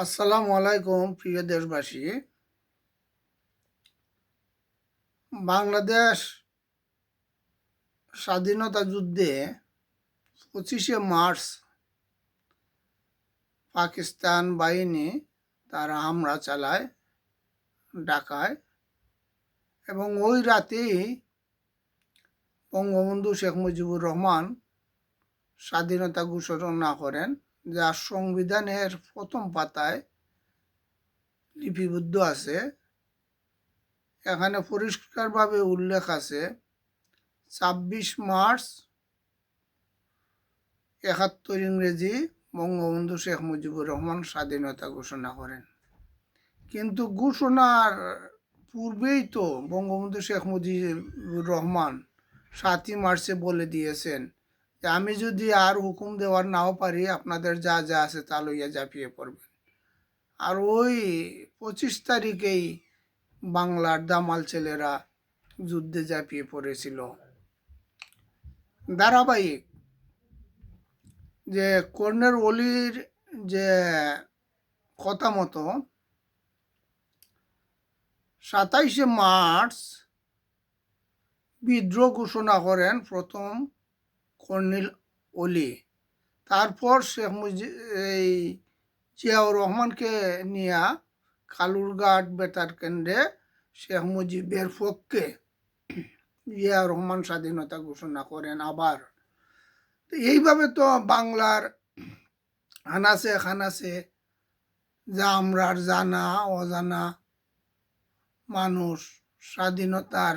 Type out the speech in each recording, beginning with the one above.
আসসালামু আলাইকুম প্রিয় দেশবাসী। বাংলাদেশ স্বাধীনতা যুদ্ধে 25শে মার্চ পাকিস্তান বাহিনী তারা হামলা চালায় ঢাকায়, এবং ওই রাতেই বঙ্গবন্ধু শেখ মুজিবুর রহমান স্বাধীনতা ঘোষণা করেন, যা সংবিধানের প্রথম পাতায় লিপিবদ্ধ আছে। এখানে পরিষ্কারভাবে উল্লেখ আছে 26 মার্চ 71 ইংরেজি বঙ্গবন্ধু শেখ মুজিবুর রহমান স্বাধীনতা ঘোষণা করেন। কিন্তু ঘোষণার পূর্বেই তো বঙ্গবন্ধু শেখ মুজিবুর রহমান 7ই মার্চে বলে দিয়েছেন যে আমি যদি আর হুকুম দেওয়ার নাও পারি, আপনাদের যা যা আছে তা লইয়া ঝাঁপিয়ে পড়বেন। আর ওই 25 তারিখেই বাংলার দামাল ছেলেরা যুদ্ধে ঝাঁপিয়ে পড়েছিল। ধারাবাহিক যে কর্নেল ওলির যে কথা মতো 27শে মার্চ বিদ্রোহ ঘোষণা করেন প্রথম কর্নেল ওলি। তারপর শেখ এই জিয়াউর রহমানকে নিয়ে কালুরঘাট বেতার কেন্দ্রে শেখ মুজিবের পক্ষে জিয়াউর রহমান স্বাধীনতা ঘোষণা করেন আবার। এইভাবে তো বাংলার আনাচে খানাচে যা আমরার জানা অজানা মানুষ স্বাধীনতার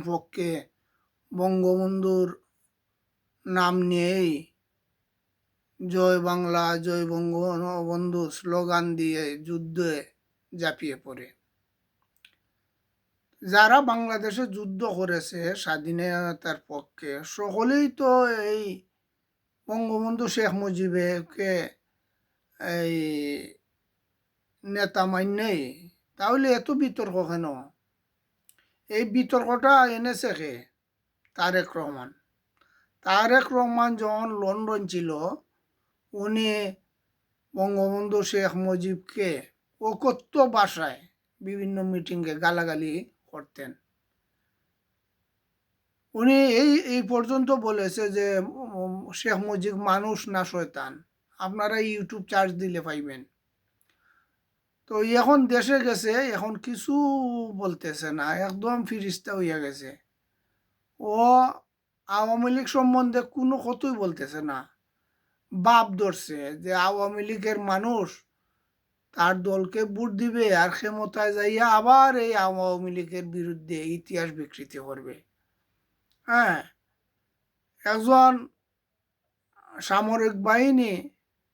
পক্ষে বঙ্গবন্ধুর নাম নিয়েই জয় বাংলা জয় বঙ্গবন্ধু স্লোগান দিয়ে যুদ্ধে ঝাঁপিয়ে পড়ে। যারা বাংলাদেশে যুদ্ধ করেছে স্বাধীনতার পক্ষে, সকলেই তো এই বঙ্গবন্ধু শেখ মুজিবকে এই নেতা মান্যই। তাহলে এত বিতর্ক কেন? এই বিতর্কটা এনেছে কে? তারেক রহমান। তারেক রহমান যখন লন্ডন ছিল, উনি বঙ্গবন্ধু শেখ মুজিবকে অকথ্য ভাষায় বিভিন্ন মিটিংয়ে গালাগালি করতেন। উনি এই পর্যন্ত বলেছে যে শেখ মুজিব মানুষ না শয়তান, আপনারা ইউটিউব চার্জ দিলে পাইবেন। তো এখন দেশে গেছে, এখন কিছু বলতেছে না, একদম ফিরিস্তা হইয়া গেছে। ও আওয়ামী লীগ সম্বন্ধে কোনো কথাই বলতেছে না। বাপ ধরছে যে আওয়ামী লীগের মানুষ তার দলকে ভোট দিবে আর ক্ষমতায় যাইয়া আবার এই আওয়ামী লীগের বিরুদ্ধে ইতিহাস বিকৃতি করবে। হ্যাঁ, একজন সামরিক বাহিনী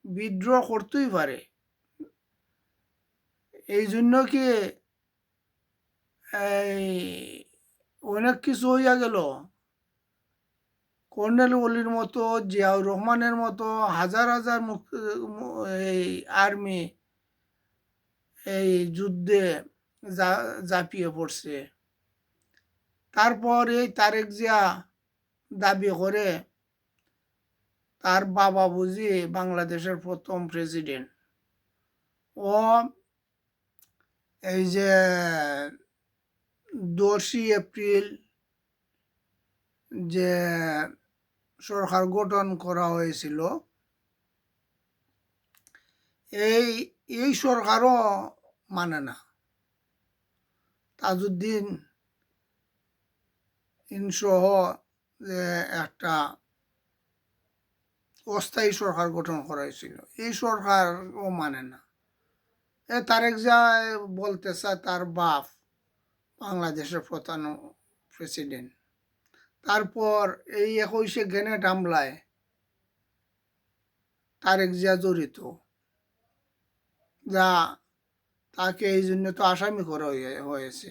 বিদ্রোহ করতেই পারে, এই জন্য কি এই অনেক কিছু হইয়া গেল? কর্নেল ওলির মতো, জিয়াউর রহমানের মতো হাজার হাজার এই আর্মি এই যুদ্ধে ঝাঁপিয়ে পড়ছে। তারপর এই তারেক জিয়া দাবি করে তার বাবা বুঝি বাংলাদেশের প্রথম প্রেসিডেন্ট। ও এই যে 10ই এপ্রিল যে সরকার গঠন করা হয়েছিল, এই এই সরকারও মানে না। তাজউদ্দিন সহ যে একটা অস্থায়ী সরকার গঠন করা হয়েছিল, এই সরকারও মানে না। তারেক জিয়া বলতে চায় তার বাপ বাংলাদেশের প্রধান প্রেসিডেন্ট। তারপর এই 21শে গ্রেনেড হামলায় তারেক জিয়া জড়িত, যা তাকে এই জন্য তো আসামি করা হয়েছে।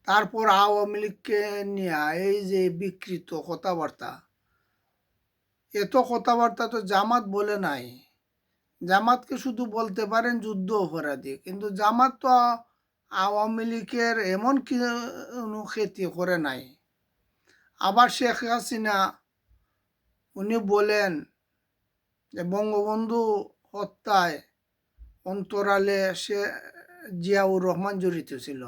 তারপর আওয়ামী লীগকে নিয়ে এই যে বিকৃত কথাবার্তা, এত কথাবার্তা তো জামাত বলে নাই। জামাতকে শুধু বলতে পারেন যুদ্ধ অপরাধী, কিন্তু জামাত তো আওয়ামী লীগের এমন কোনো ক্ষতি করে নাই। আবার শেখ হাসিনা উনি বলেন যে বঙ্গবন্ধু হত্যায় অন্তরালে সে জিয়াউর রহমান জড়িত ছিল।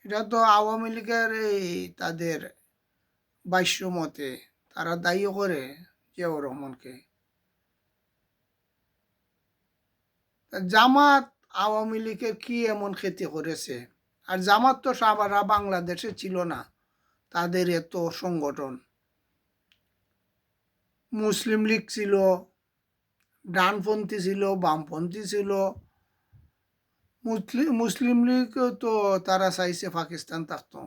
এটা তো আওয়ামী লীগের এই তাদের ভাষ্য মতে তারা দায়ী করে জিয়াউর রহমানকে। জামাত আওয়ামী লীগের কি এমন ক্ষতি করেছে? আর জামাত তো সারা বাংলাদেশে ছিল না, তাদের এত সংগঠন। মুসলিম লীগ ছিল, ডানপন্থী ছিল, বামপন্থী ছিল। মুসলিম লীগ তো তারা চাইছে পাকিস্তান থাকতো।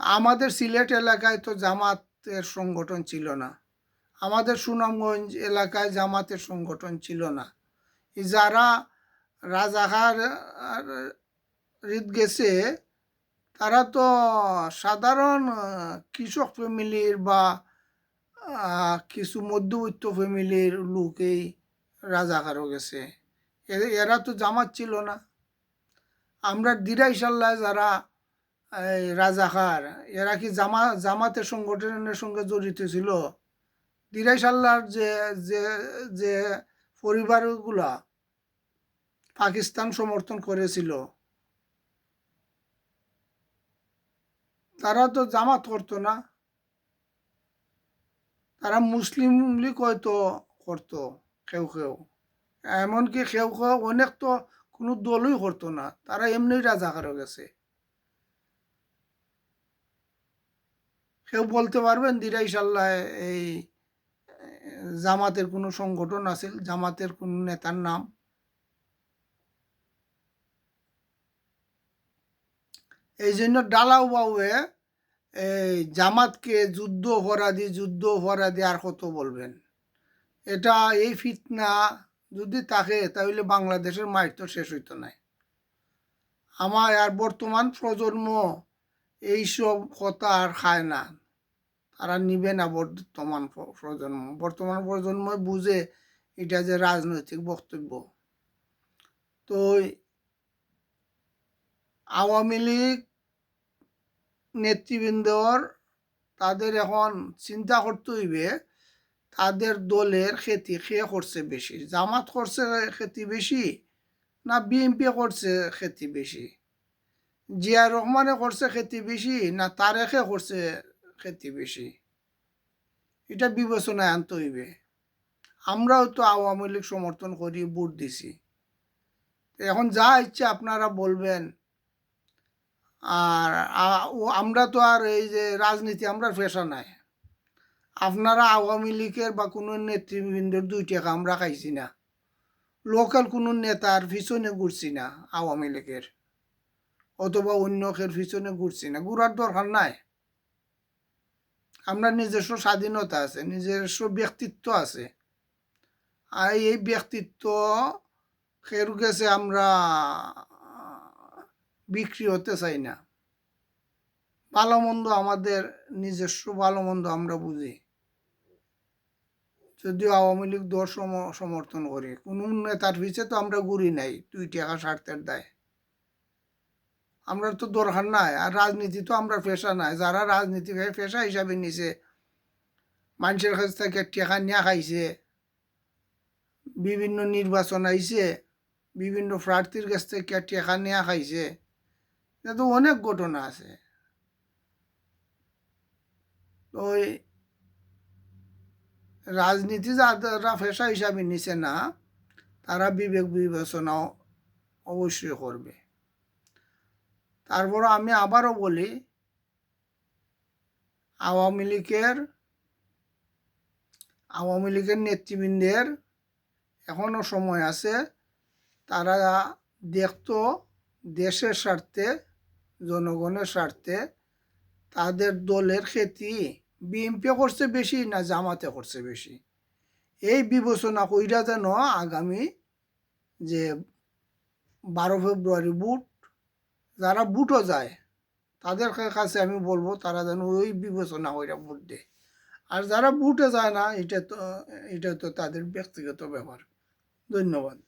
আমাদের সিলেট এলাকায় তো জামাতের সংগঠন ছিল না, আমাদের সুনামগঞ্জ এলাকায় জামাতের সংগঠন ছিল না। যারা রাজাকার রিদ গেছে তারা তো সাধারণ কৃষক ফ্যামিলির বা কিছু মধ্যবিত্ত ফ্যামিলির লোকেই রাজাকারও গেছে, এরা তো জামাত ছিল না। আমরা দিরাইশাল্লাহ যারা রাজাকার, এরা কি জামাতের সংগঠনের সঙ্গে জড়িত ছিল? দিরাইশাল্লাহর যে যে যে পরিবারগুলা পাকিস্তান সমর্থন করেছিল তারা তো জামাত করতো না, তারা মুসলিম লীগ হয়তো করতো কেউ কেউ, এমনকি কেউ কেউ অনেক তো কোনো দলই করতো না, তারা এমনি রাজাকার হয়ে গেছে। কেউ বলতে পারবেন দিরাইশাল্লাহ এই জামাতের কোনো সংগঠন আছে, জামাতের কোনো নেতার নাম? এই জন্য ডালাও বাউয়ে এই জামাতকে যুদ্ধ অপরাধী আর কত বলবেন? এটা এই ফিতনা যদি থাকে তাহলে বাংলাদেশের মাইর তো শেষ হইতো নাই। আমার আর বর্তমান প্রজন্ম এইসব কথা আর খায় না, তারা নিবে না। বর্তমান প্রজন্ম বুঝে এটা যে রাজনৈতিক বক্তব্য। তো আওয়ামী লীগ নেতৃবৃন্দর তাদের এখন চিন্তা করতে হইবে তাদের দলের ক্ষতি কে করছে বেশি, জামাত করছে ক্ষতি বেশি না বিএনপি করছে ক্ষতি বেশি, জিয়া রহমানে করছে ক্ষতি বেশি না তারেকে করছে ক্ষতি বেশি? এটা বিবেচনায় আনতে হইবে। আমরাও তো আওয়ামী লীগ সমর্থন করি, ভোট দিছি। এখন যা ইচ্ছে আপনারা বলবেন। আর আমরা তো আর এই যে রাজনীতি আমরা পেশা নাই। আপনারা আওয়ামী লীগের বা কোনো নেতৃবৃন্দের 2 টাকা আমরা খাইছি না, লোকাল কোনো নেতার পিছনে ঘুরছি না, আওয়ামী লীগের অথবা অন্য কের পিছনে ঘুরছি না, ঘুরার দরকার নাই। আমরা নিজস্ব স্বাধীনতা আছে, নিজস্ব ব্যক্তিত্ব আছে, আর এই ব্যক্তিত্ব কেউ গেছে আমরা বিক্রি হতে চাই না। ভালো মন্দ আমাদের নিজস্ব ভালো মন্দ আমরা বুঝি। যদিও আওয়ামী লীগ দল সমর্থন করি, কোনো নেতার পিছে তো আমরা ঘুরি নাই 2 টাকা স্বার্থের দায়। আমরা তো দরকার নাই। আর রাজনীতি তো আমরা পেশা নাই, যারা রাজনীতি পেশা হিসাবে নিছে, মানুষের কাছ থেকে টাকা নিয়ে খাইছে, বিভিন্ন নির্বাচন আইছে, বিভিন্ন প্রার্থীর কাছ থেকে টাকা নিয়ে খাইছে, এটা তো অনেক ঘটনা আছে। ওই রাজনীতি যারা পেশা হিসাবে নিছে না, তারা বিবেক বিবেচনাও অবশ্যই করবে। তারপর আমি আবারও বলি, আওয়ামী লীগের নেতৃবৃন্দের এখনও সময় আছে, তারা দেখতো দেশের স্বার্থে, জনগণের স্বার্থে তাদের দলের ক্ষতি বিএনপি করছে বেশি না জামাতে করছে বেশি, এই বিবেচনা কইরা যেন আগামী যে 12 ফেব্রুয়ারি ভোট, যারা ভোটও যায় তাদের কাছে আমি বলবো তারা যেন ওই বিবেচনা কইরা ভোট দেয়। আর যারা ভোটে যায় না, এটা তো তাদের ব্যক্তিগত ব্যাপার। ধন্যবাদ।